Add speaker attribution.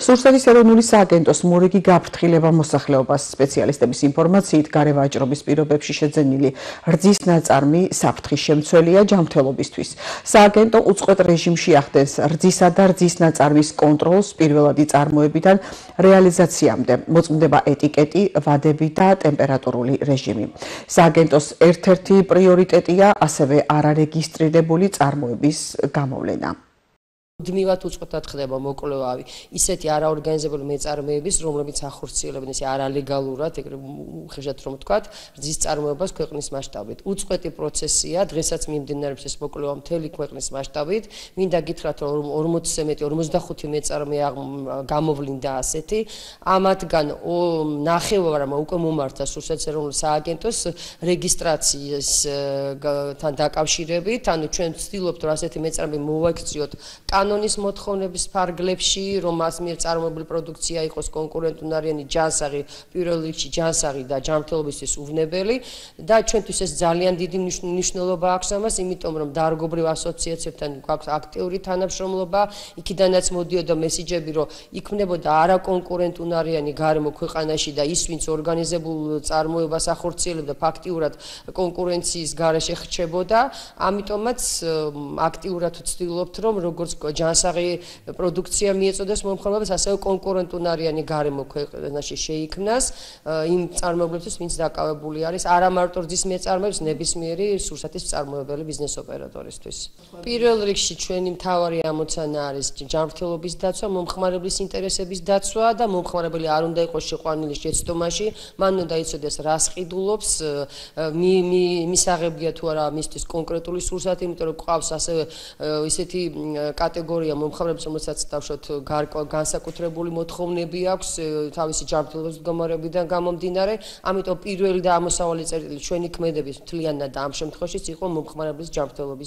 Speaker 1: სურსათის ეროვნული სააგენტოს მორიგი გაფრთხილება მოსახლეობას სპეციალისტების ინფორმაციით გარე ვაჭრობის პირობებში შეძენილი რძის ნაწარმი საფრთხის შემცველია ჯანმრთელობისთვის. სააგენტო უწყვეტ რეჟიმში ახდენს რძისა და რძის ნაწარმის კონტროლს პირველადი წარმოებიდან რეალიზაციამდე. მოწმდება ეტიკეტი, ვადები და ტემპერატურული რეჟიმი. სააგენტოს ერთ-ერთი პრიორიტეტია ასევე არარეგისტრირებული წარმოების გამოვლენა.
Speaker 2: მუდმივად უწყვეტად ხდება მოკვლევარი ისეთი არაორგანიზებული მეწარმეების, რომლებიც ახორციელებენ ესე არალეგალურად, ეგრე უხეშად რომ ვთქვათ, რძის წარმოებას ქვეყნის მასშტაბით. უწყვეტი პროცესია, დღესაც მიმდინარეობს ეს მოკვლევა მთელი ქვეყნის მასშტაბით. მინდა გითხრათ, რომ 40-ზე მეტი 45 მეწარმე გამოვლინდა ასეთი. ამათგან ნახევარმა უკვე მომართა სურსათის ეროვნულ სააგენტოს რეგისტრაციასთან დაკავშირებით, ანუ ჩვენ ვცდილობთ, რომ ასეთი მეწარმე მოვაქციოთ კანონის მოთხოვნების ფარგლებში, რომ მას მიერ წარმოებული პროდუქცია იყოს კონკურენტუნარიანი, ჯანსაღი, პირველ რიგში ჯანსაღი და ჯანმრთელობისთვის უვნებელი და ჩვენთვის ეს ძალიან დიდი მნიშვნელობა აქვს ამას, იმიტომ რომ დარგობრივ ასოციაციებთან გვაქვს აქტიური თანამშრომლობა, იქიდანაც მოდიოდა მესიჯები, რომ იქმნებოდა არაკონკურენტუნარიანი გარემო ქვეყანაში და ის, ვინც ორგანიზებულ წარმოებას ახორციელებდა, ფაქტიურად კონკურენციის გარეშე ხრჩებოდა, ამიტომაც აქტიურად ვცდილობთ, რომ როგორც ჯანსაღი პროდუქცია მიეწოდეს მომხმარებლებს, ასევე კონკურენტუნარიანი გარემო ქვეყანაში შეიქმნას იმ წარმოებლებისთვის, ვინც დაკავებული არის არა მარტო რძის მეწარმეებს, ნებისმიერი სურსათის მწარმოებელი ბიზნეს ოპერატორისთვის. პირველ რიგში ჩვენი მთავარი ამოცანა არის ჯანმრთელობის დაცვა, მომხმარებლის ინტერესების დაცვა და მომხმარებელი არ უნდა იყოს შეყვანილი შეცდომაში, მან უნდა იცოდეს რას ყიდულობს, მისაღებია თუ არა მისთვის კონკრეტული სურსათი, იმიტომ რომ გვყავს ასევე ისეთი კატეგორია მომხმარებლებს, რომელსაც დავშოთ განსაკუთრებული მოთხოვნები აქვს თავისი ჯანმრთელობის მდგომარეობიდან გამომდინარე, ამიტომ პირველი და ამოსავალი წერტილი ჩვენი ქმედების მთლიანად ამ შემთხვევაში იყო მომხმარებლის ჯანმრთელობის